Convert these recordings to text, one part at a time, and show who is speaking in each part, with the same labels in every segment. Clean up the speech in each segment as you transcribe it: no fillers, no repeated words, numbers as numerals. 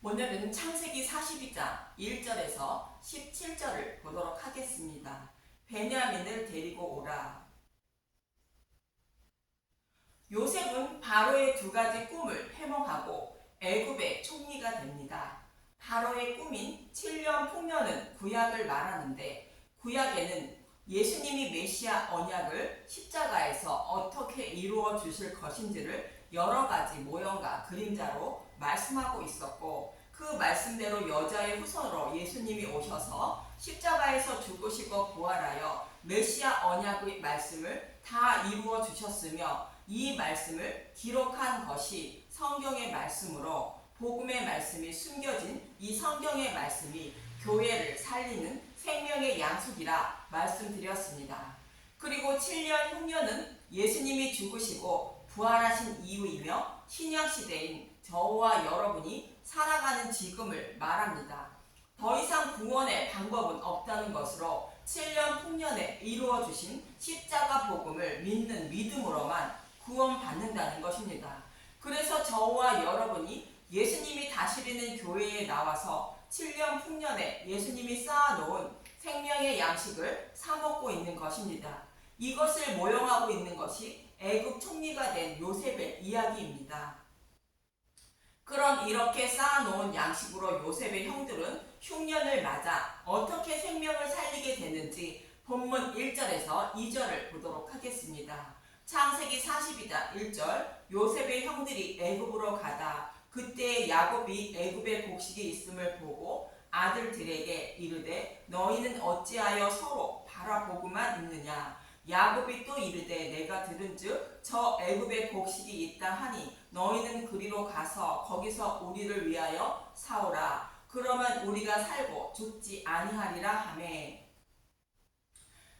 Speaker 1: 오늘은 창세기 42장 1절에서 17절을 보도록 하겠습니다. 베냐민을 데리고 오라. 요셉은 바로의 두 가지 꿈을 해몽하고 애굽의 총리가 됩니다. 바로의 꿈인 7년 풍년은 구약을 말하는데, 구약에는 예수님이 메시아 언약을 십자가에서 어떻게 이루어 주실 것인지를 여러 가지 모형과 그림자로 말씀하고 있었고, 그 말씀대로 여자의 후손으로 예수님이 오셔서 십자가에서 죽으시고 부활하여 메시아 언약의 말씀을 다 이루어 주셨으며, 이 말씀을 기록한 것이 성경의 말씀으로 복음의 말씀이 숨겨진 이 성경의 말씀이 교회를 살리는 생명의 양식이라 말씀드렸습니다. 그리고 7년 흉년은 예수님이 죽으시고 부활하신 이후이며 신약시대인 저와 여러분이 살아가는 지금을 말합니다. 더 이상 구원의 방법은 없다는 것으로 7년 풍년에 이루어 주신 십자가 복음을 믿는 믿음으로만 구원받는다는 것입니다. 그래서 저와 여러분이 예수님이 다스리는 교회에 나와서 7년 풍년에 예수님이 쌓아놓은 생명의 양식을 사먹고 있는 것입니다. 이것을 모형하고 있는 것이 애굽 총리가 된 요셉의 이야기입니다. 그럼 이렇게 쌓아놓은 양식으로 요셉의 형들은 흉년을 맞아 어떻게 생명을 살리게 되는지 본문 1절에서 2절을 보도록 하겠습니다. 창세기 42장 1절. 요셉의 형들이 애굽으로 가다 그때 야곱이 애굽에 곡식이 있음을 보고 아들들에게 이르되 너희는 어찌하여 서로 바라보고만 있느냐. 야곱이 또 이르되 내가 들은즉 저 애굽에 곡식이 있다 하니 너희는 그리로 가서 거기서 우리를 위하여 사오라. 그러면 우리가 살고 죽지 아니하리라 하매.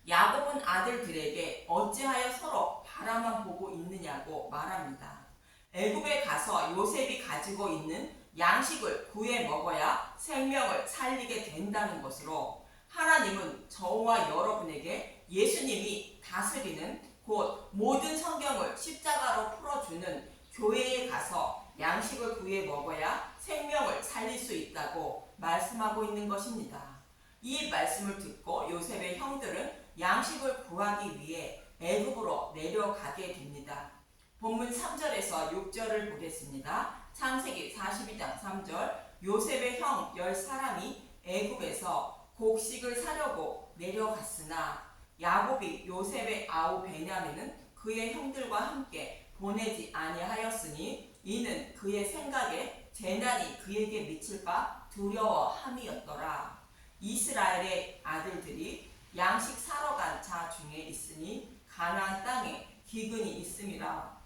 Speaker 1: 야곱은 아들들에게 어찌하여 서로 바라만 보고 있느냐고 말합니다. 애굽에 가서 요셉이 가지고 있는 양식을 구해 먹어야 생명을 살리게 된다는 것으로, 하나님은 저와 여러분에게 예수님이 다스리는 곧 모든 성경을 십자가로 풀어주는 교회에 가서 양식을 구해 먹어야 생명을 살릴 수 있다고 말씀하고 있는 것입니다. 이 말씀을 듣고 요셉의 형들은 양식을 구하기 위해 애굽으로 내려가게 됩니다. 본문 3절에서 6절을 보겠습니다. 창세기 42장 3절. 요셉의 형 10사람이 애굽에서 곡식을 사려고 내려갔으나 야곱이 요셉의 아우 베냐민은 그의 형들과 함께 보내지 아니하였으니 이는 그의 생각에 재난이 그에게 미칠까 두려워함이었더라. 이스라엘의 아들들이 양식 사러 간 자 중에 있으니 가나안 땅에 기근이 있음이라.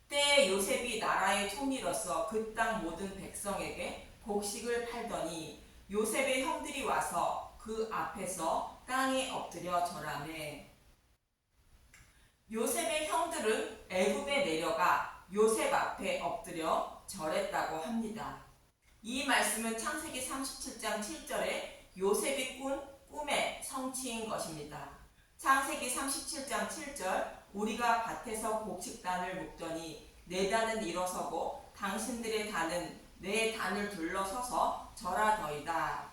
Speaker 1: 때에 요셉이 나라의 총리로서 그 땅 모든 백성에게 곡식을 팔더니 요셉의 형들이 와서 그 앞에서 땅에 엎드려 절하매. 요셉의 형들은 애굽에 내려가 요셉 앞에 엎드려 절했다고 합니다. 이 말씀은 창세기 37장 7절에 요셉이 꾼 꿈의 성취인 것입니다. 창세기 37장 7절. 우리가 밭에서 곡식단을 묶더니 내 단은 일어서고 당신들의 단은 내 단을 둘러서서 절하더이다.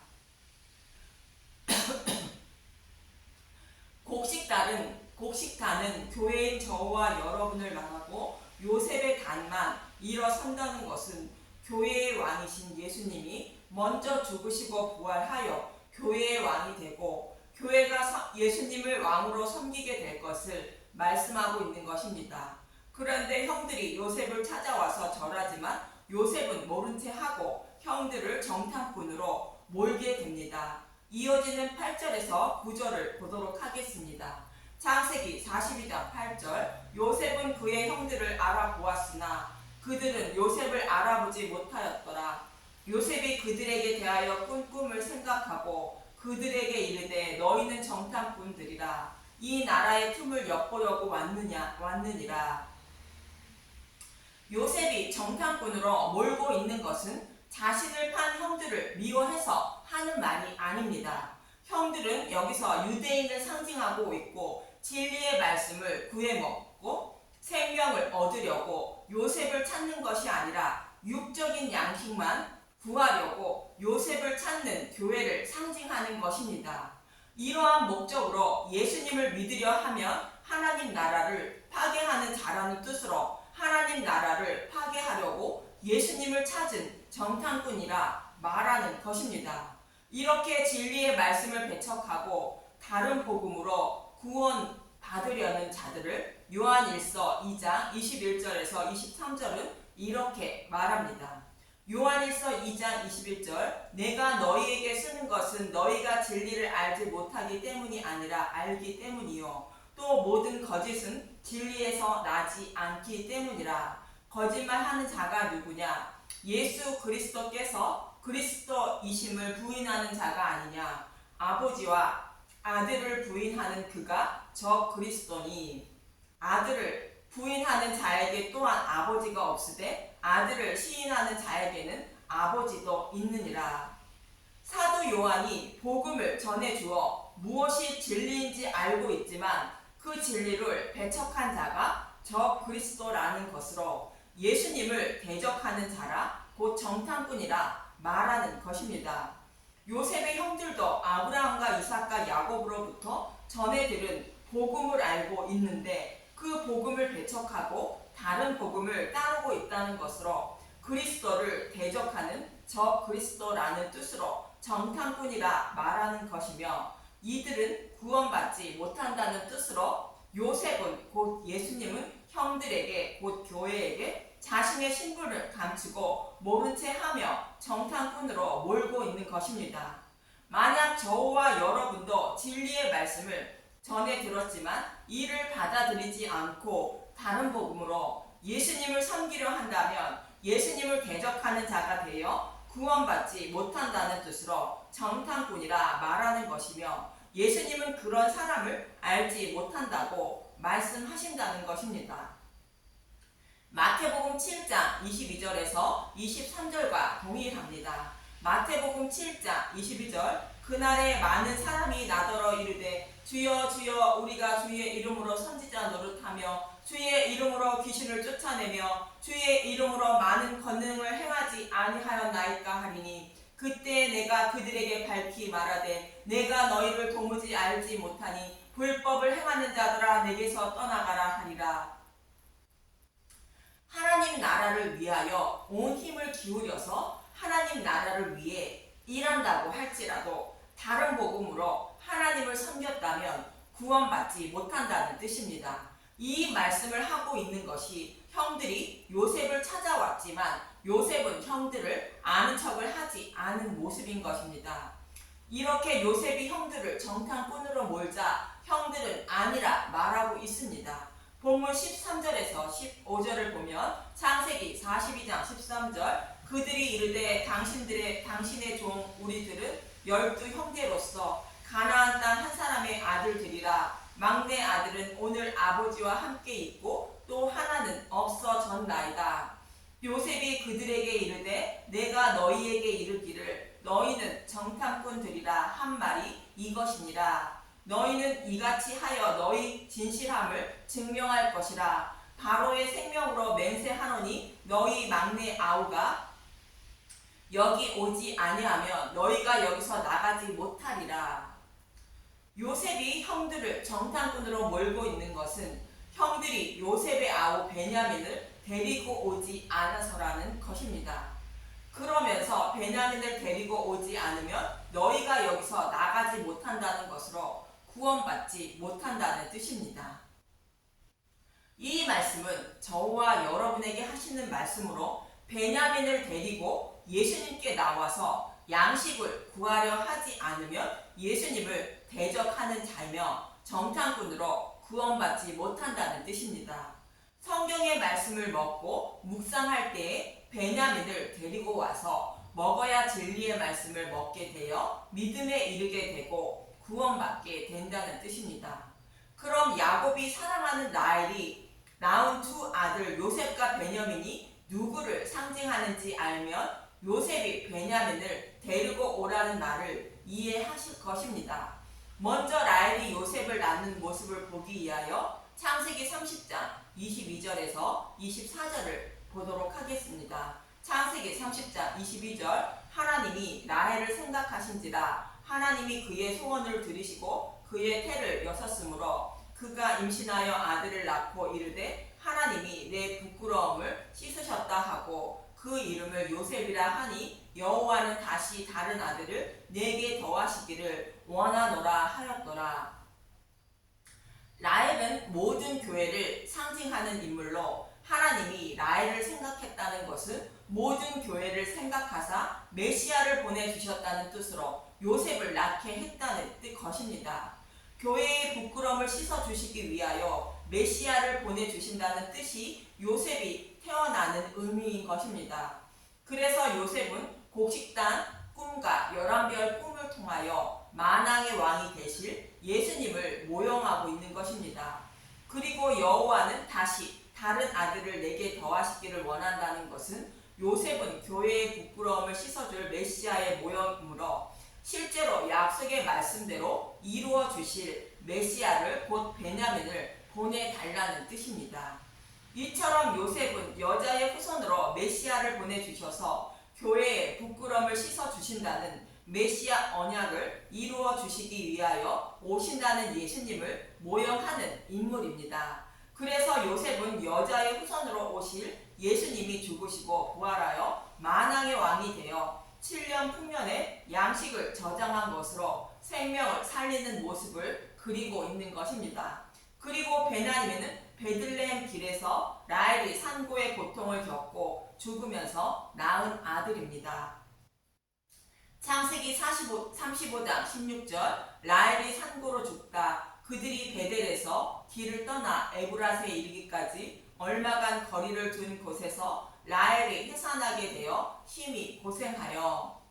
Speaker 1: 곡식단은 교회인 저와 여러분을 말하고, 요셉의 단만 일어선다는 것은 교회의 왕이신 예수님이 먼저 죽으시고 부활하여 교회의 왕이 되고 교회가 예수님을 왕으로 섬기게 될 것을 말씀하고 있는 것입니다. 그런데 형들이 요셉을 찾아와서 절하지만 요셉은 모른 채 하고 형들을 정탐꾼으로 몰게 됩니다. 이어지는 8절에서 9절을 보도록 하겠습니다. 창세기 42장 8절. 요셉은 그의 형들을 알아보았으나 그들은 요셉을 알아보지 못하였더라. 요셉이 그들에게 대하여 꾼 꿈을 생각하고 그들에게 이르되 너희는 정탐꾼들이라. 이 나라의 틈을 엿보려고 왔느니라. 요셉이 정탐꾼으로 몰고 있는 것은 자신을 판 형들을 미워해서 하는 말이 아닙니다. 형들은 여기서 유대인을 상징하고 있고 진리의 말씀을 구해 먹고 생명을 얻으려고 요셉을 찾는 것이 아니라 육적인 양식만 구하려고 요셉을 찾는 교회를 상징하는 것입니다. 이러한 목적으로 예수님을 믿으려 하면 하나님 나라를 파괴하는 자라는 뜻으로 하나님 나라를 파괴하려고 예수님을 찾은 정탐꾼이라 말하는 것입니다. 이렇게 진리의 말씀을 배척하고 다른 복음으로 구원 받으려는 자들을 요한일서 2장 21절에서 23절은 이렇게 말합니다. 요한일서 2장 21절 내가 너희에게 쓰는 것은 너희가 진리를 알지 못하기 때문이 아니라 알기 때문이요 또 모든 거짓은 진리에서 나지 않기 때문이라. 거짓말하는 자가 누구냐? 예수 그리스도께서 그리스도이심을 부인하는 자가 아니냐? 아버지와 아들을 부인하는 그가 저 그리스도니. 아들을 부인하는 자에게 또한 아버지가 없으되 아들을 시인하는 자에게는 아버지도 있느니라. 사도 요한이 복음을 전해주어 무엇이 진리인지 알고 있지만 그 진리를 배척한 자가 저 그리스도라는 것으로 예수님을 대적하는 자라 곧 정탐꾼이라 말하는 것입니다. 요셉의 형들도 아브라함과 이삭과 야곱으로부터 전해 들은 복음을 알고 있는데 그 복음을 배척하고 다른 복음을 따르고 있다는 것으로 그리스도를 대적하는 저 그리스도라는 뜻으로 정탐꾼이라 말하는 것이며 이들은 구원받지 못한다는 뜻으로 요셉은 곧 예수님은 형들에게 곧 교회에게 자신의 신분을 감추고 모른 채 하며 정탐꾼으로 몰고 있는 것입니다. 만약 저와 여러분도 진리의 말씀을 전해 들었지만 이를 받아들이지 않고 다른 복음으로 예수님을 섬기려 한다면 예수님을 대적하는 자가 되어 구원받지 못한다는 뜻으로 정탐꾼이라 말하는 것이며 예수님은 그런 사람을 알지 못한다고 말씀하신다는 것입니다. 마태복음 7장 22절에서 23절과 동일합니다. 마태복음 7장 22절 그날에 많은 사람이 나더러 이르되 주여 주여 우리가 주의 이름으로 선지자 노릇하며 주의 이름으로 귀신을 쫓아내며 주의 이름으로 많은 권능을 행하지 아니하였나이까 하리니 그때 내가 그들에게 밝히 말하되 내가 너희를 도무지 알지 못하니 불법을 행하는 자들아 내게서 떠나가라 하리라. 하나님 나라를 위하여 온 힘을 기울여서 하나님 나라를 위해 일한다고 할지라도 다른 복음으로 하나님을 섬겼다면 구원받지 못한다는 뜻입니다. 이 말씀을 하고 있는 것이 형들이 요셉을 찾아왔지만 요셉은 형들을 아는 척을 하지 않은 모습인 것입니다. 이렇게 요셉이 형들을 정탐꾼으로 몰자 형들은 아니라 말하고 있습니다. 본문 13절에서 15절을 보면 창세기 42장 13절 그들이 이르되 당신의 종 우리들은 12 형제로서 가나안 땅 한 사람의 아들들이라. 막내 아들은 오늘 아버지와 함께 있고 또 하나는 없어졌나이다. 요셉이 그들에게 이르되 내가 너희에게 이르기를 너희는 정탐꾼들이라 한 말이 이것이니라. 너희는 이같이 하여 너희 진실함을 증명할 것이라. 바로의 생명으로 맹세하노니 너희 막내 아우가 여기 오지 아니하면 너희가 여기서 나가지 못하리라. 요셉이 형들을 정탐꾼으로 몰고 있는 것은 형들이 요셉의 아우 베냐민을 데리고 오지 않아서라는 것입니다. 그러면서 베냐민을 데리고 오지 않으면 너희가 여기서 나가지 못한다는 것으로 구원받지 못한다는 뜻입니다. 이 말씀은 저와 여러분에게 하시는 말씀으로 베냐민을 데리고 예수님께 나와서 양식을 구하려 하지 않으면 예수님을 대적하는 자이며 정탐꾼으로 구원받지 못한다는 뜻입니다. 성경의 말씀을 먹고 묵상할 때에 베냐민을 데리고 와서 먹어야 진리의 말씀을 먹게 되어 믿음에 이르게 되고 구원받게 된다는 뜻입니다. 그럼 야곱이 사랑하는 라헬이 낳은 두 아들 요셉과 베냐민이 누구를 상징하는지 알면 요셉이 베냐민을 데리고 오라는 말을 이해하실 것입니다. 먼저 라헬이 요셉을 낳는 모습을 보기 위하여 창세기 30장 22절에서 24절을 보도록 하겠습니다. 창세기 30장 22절 하나님이 라헬을 생각하신지라 하나님이 그의 소원을 들으시고 그의 태를 여섰으므로 그가 임신하여 아들을 낳고 이르되 하나님이 내 부끄러움을 씻으셨다 하고 그 이름을 요셉이라 하니 여호와는 다시 다른 아들을 내게 더하시기를 원하노라 하였더라. 라헬은 모든 교회를 상징하는 인물로 하나님이 라헬을 생각했다는 것은 모든 교회를 생각하사 메시아를 보내주셨다는 뜻으로 요셉을 낳게 했다는 것입니다. 교회의 부끄러움을 씻어주시기 위하여 메시아를 보내주신다는 뜻이 요셉이 태어나는 의미인 것입니다. 그래서 요셉은 곡식단 꿈과 11별 꿈을 통하여 만왕의 왕이 되실 예수님을 모형하고 있는 것입니다. 그리고 여호와는 다시 다른 아들을 내게 더하시기를 원한다는 것은 요셉은 교회의 부끄러움을 씻어줄 메시아의 모형이므로 실제로 약속의 말씀대로 이루어 주실 메시아를 곧 베냐민을 보내달라는 뜻입니다. 이처럼 요셉은 여자의 후손으로 메시아를 보내주셔서 교회의 부끄러움을 씻어주신다는 메시아 언약을 이루어 주시기 위하여 오신다는 예수님을 모형하는 인물입니다. 그래서 요셉은 여자의 후손으로 오실 예수님이 죽으시고 부활하여 만왕의 왕이 되어 7년 풍년에 양식을 저장한 것으로 생명을 살리는 모습을 그리고 있는 것입니다. 그리고 베냐민은 베들레헴 길에서 라헬이 산고의 고통을 겪고 죽으면서 낳은 아들입니다. 창세기 35장 16절 라헬이 산고로 죽다 그들이 베델에서 길을 떠나 에브라스에 이르기까지 얼마간 거리를 둔 곳에서 라헬이 해산하게 되어 심히 고생하여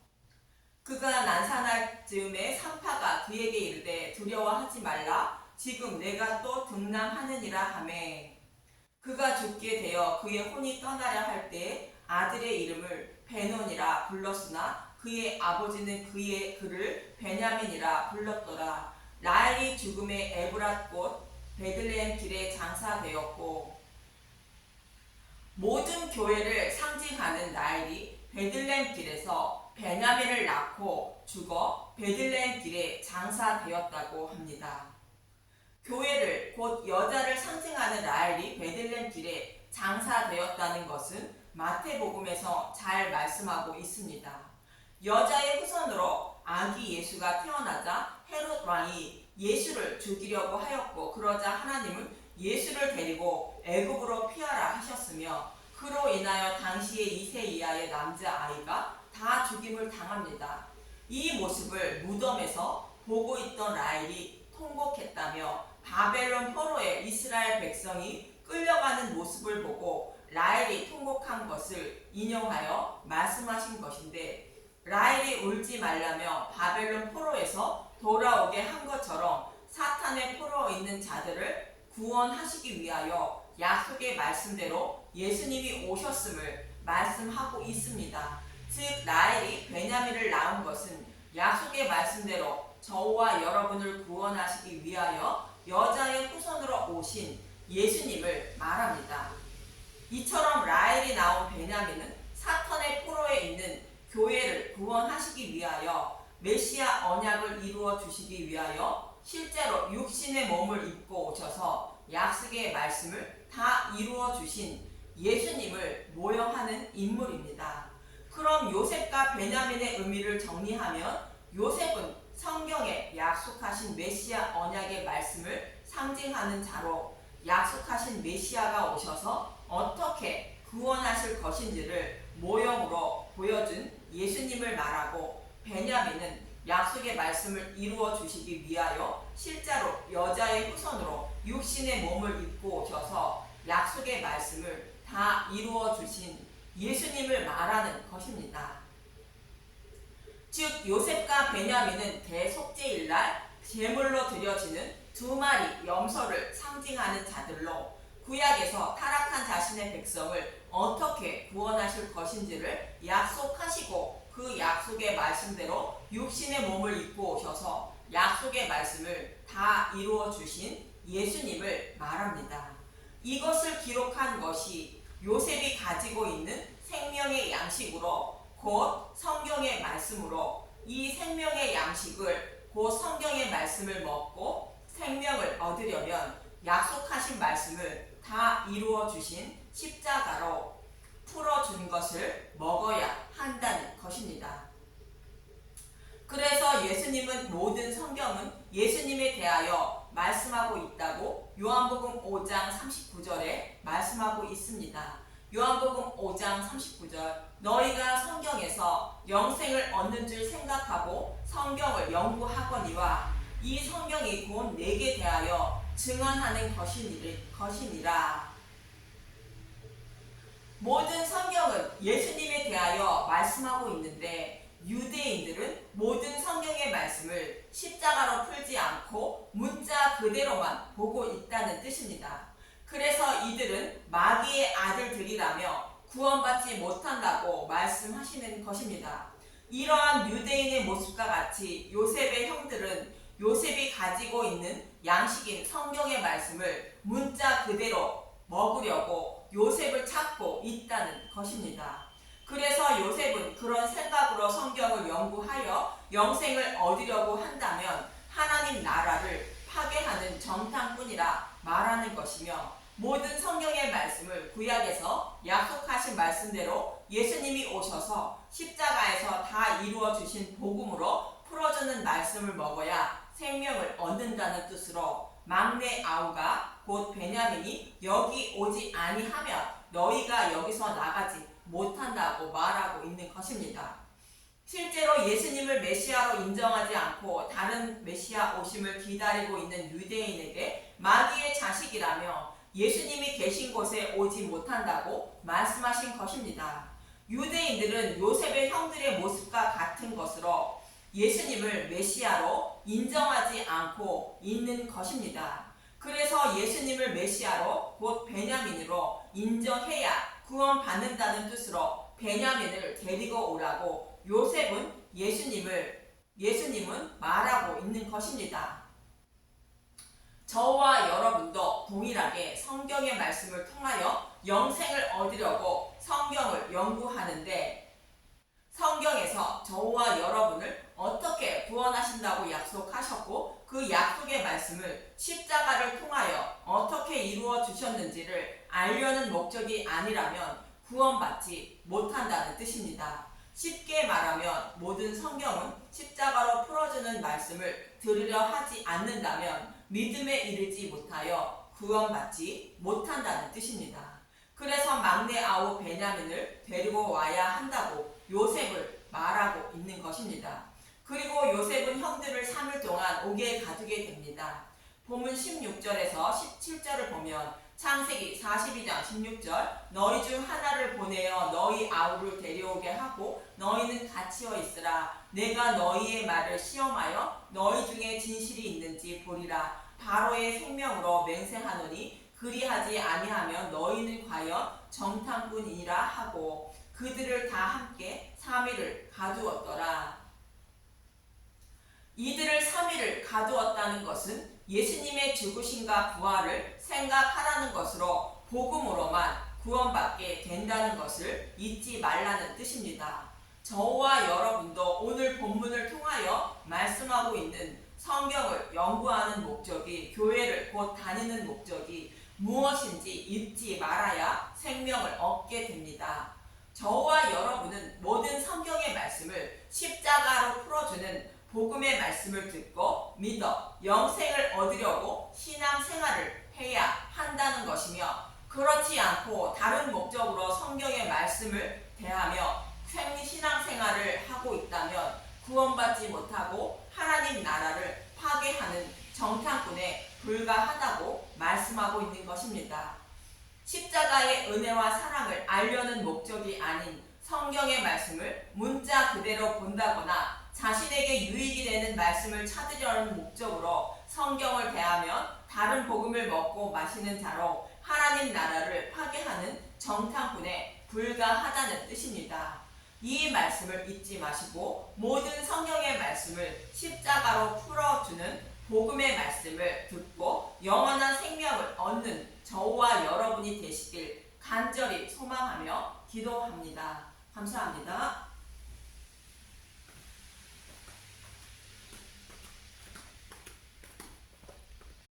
Speaker 1: 그가 난산할 즈음에 산파가 그에게 이르되 두려워하지 말라 지금 내가 또 등남하느니라 하매 그가 죽게 되어 그의 혼이 떠나려 할 때에 아들의 이름을 베논이라 불렀으나 그의 아버지는 그를 베냐민이라 불렀더라. 라헬이 죽음에 에브랏 곧 베들레헴 길에 장사되었고 모든 교회를 상징하는 라헬이 베들레헴 길에서 베냐민을 낳고 죽어 베들레헴 길에 장사되었다고 합니다. 교회를 곧 여자를 상징하는 라헬이 베들레헴 길에 장사되었다는 것은 마태복음에서 잘 말씀하고 있습니다. 여자의 후손으로 아기 예수가 태어나자 헤롯 왕이 예수를 죽이려고 하였고 그러자 하나님은 예수를 데리고 애굽으로 피하라 하셨으며 그로 인하여 당시의 2세 이하의 남자아이가 다 죽임을 당합니다. 이 모습을 무덤에서 보고 있던 라헬이 통곡했다며 바벨론 포로의 이스라엘 백성이 끌려가는 모습을 보고 라헬이 통곡한 것을 인용하여 말씀하신 것인데 라헬이 울지 말라며 바벨론 포로에서 돌아오게 한 것처럼 사탄의 포로에 있는 자들을 구원하시기 위하여 약속의 말씀대로 예수님이 오셨음을 말씀하고 있습니다. 즉 라헬이 베냐민을 낳은 것은 약속의 말씀대로 저와 여러분을 구원하시기 위하여 여자의 후손으로 오신 예수님을 말합니다. 이처럼 라헬이 낳은 베냐민은 사탄의 포로에 있는 교회를 구원하시기 위하여 메시아 언약을 이루어 주시기 위하여 실제로 육신의 몸을 입고 오셔서 약속의 말씀을 다 이루어 주신 예수님을 모형하는 인물입니다. 그럼 요셉과 베냐민의 의미를 정리하면 요셉은 성경에 약속하신 메시아 언약의 말씀을 상징하는 자로 약속하신 메시아가 오셔서 어떻게 구원하실 것인지를 모형으로 보여준 예수님을 말하고 베냐민은 약속의 말씀을 이루어 주시기 위하여 실제로 여자의 후손으로 육신의 몸을 입고 오셔서 약속의 말씀을 다 이루어 주신 예수님을 말하는 것입니다. 즉 요셉과 베냐민은 대속죄일날 제물로 드려지는 2마리 염소를 상징하는 자들로 구약에서 타락한 자신의 백성을 어떻게 구원하실 것인지를 약속하시고 그 약속의 말씀대로 육신의 몸을 입고 오셔서 약속의 말씀을 다 이루어 주신 예수님을 말합니다. 이것을 기록한 것이 요셉이 가지고 있는 생명의 양식으로 곧 성경의 말씀으로 이 생명의 양식을 곧 성경의 말씀을 먹고 생명을 얻으려면 약속하신 말씀을 다 이루어 주신 십자가로 풀어준 것을 먹어야 한다는 것입니다. 그래서 예수님은 모든 성경은 예수님에 대하여 말씀하고 있다고 요한복음 5장 39절에 말씀하고 있습니다. 요한복음 5장 39절 너희가 성경에서 영생을 얻는 줄 생각하고 성경을 연구하거니와 이 성경이 곧 내게 대하여 증언하는 것이니라. 모든 성경은 예수님에 대하여 말씀하고 있는데 유대인들은 모든 성경의 말씀을 십자가로 풀지 않고 문자 그대로만 보고 있다는 뜻입니다. 그래서 이들은 마귀의 아들들이라며 구원받지 못한다고 말씀하시는 것입니다. 이러한 유대인의 모습과 같이 요셉의 형들은 요셉이 가지고 있는 양식인 성경의 말씀을 문자 그대로 먹으려고 요셉을 찾고 있다는 것입니다. 그래서 요셉은 그런 생각으로 성경을 연구하여 영생을 얻으려고 한다면 하나님 나라를 파괴하는 정탐꾼이라 말하는 것이며 모든 성경의 말씀을 구약에서 약속하신 말씀대로 예수님이 오셔서 십자가에서 다 이루어 주신 복음으로 풀어주는 말씀을 먹어야 생명을 얻는다는 뜻으로 막내 아우가 곧 베냐민이 여기 오지 아니하면 너희가 여기서 나가지 못한다고 말하고 있는 것입니다. 실제로 예수님을 메시아로 인정하지 않고 다른 메시아 오심을 기다리고 있는 유대인에게 마귀의 자식이라며 예수님이 계신 곳에 오지 못한다고 말씀하신 것입니다. 유대인들은 요셉의 형들의 모습과 같은 것으로 예수님을 메시아로 인정하지 않고 있는 것입니다. 그래서 예수님을 메시아로 곧 베냐민으로 인정해야 구원받는다는 뜻으로 베냐민을 데리고 오라고 요셉은 예수님은 말하고 있는 것입니다. 저와 여러분도 동일하게 성경의 말씀을 통하여 영생을 얻으려고 성경을 연구하는데 성경에서 저와 여러분을 어떻게 구원하신다고 약속하셨고 그 약속의 말씀을 십자가를 통하여 어떻게 이루어 주셨는지를 알려는 목적이 아니라면 구원받지 못한다는 뜻입니다. 쉽게 말하면 모든 성경은 십자가로 풀어주는 말씀을 들으려 하지 않는다면 믿음에 이르지 못하여 구원받지 못한다는 뜻입니다. 그래서 막내 아우 베냐민을 데리고 와야 한다고 요셉을 말하고 있는 것입니다. 그리고 요셉은 형들을 3일 동안 옥에 가두게 됩니다. 본문 16절에서 17절을 보면 창세기 42장 16절 너희 중 하나를 보내어 너희 아우를 데려오게 하고 너희는 갇혀 있으라. 내가 너희의 말을 시험하여 너희 중에 진실이 있는지 보리라. 바로의 생명으로 맹세하노니 그리하지 아니하면 너희는 과연 정탐꾼이라 하고 그들을 다 함께 3일을 가두었더라. 이들을 3일을 가두었다는 것은 예수님의 죽으심과 부활을 생각하라는 것으로 복음으로만 구원받게 된다는 것을 잊지 말라는 뜻입니다. 저와 여러분도 오늘 본문을 통하여 말씀하고 있는 성경을 연구하는 목적이 교회를 곧 다니는 목적이 무엇인지 잊지 말아야 생명을 얻게 됩니다. 저와 여러분은 모든 성경의 말씀을 십자가로 풀어주는 복음의 말씀을 듣고 믿어 영생을 얻으려고 신앙생활을 해야 한다는 것이며 그렇지 않고 다른 목적으로 성경의 말씀을 대하며 신앙생활을 하고 있다면 구원받지 못하고 하나님 나라를 파괴하는 정탐꾼에 불과하다고 말씀하고 있는 것입니다. 십자가의 은혜와 사랑을 알려는 목적이 아닌 성경의 말씀을 문자 그대로 본다거나 자신에게 유익이 되는 말씀을 찾으려는 목적으로 성경을 대하면 다른 복음을 먹고 마시는 자로 하나님 나라를 파괴하는 정탐꾼에 불과하다는 뜻입니다. 이 말씀을 잊지 마시고 모든 성경의 말씀을 십자가로 풀어주는 복음의 말씀을 듣고 영원한 생명을 얻는 저와 여러분이 되시길 간절히 소망하며 기도합니다. 감사합니다.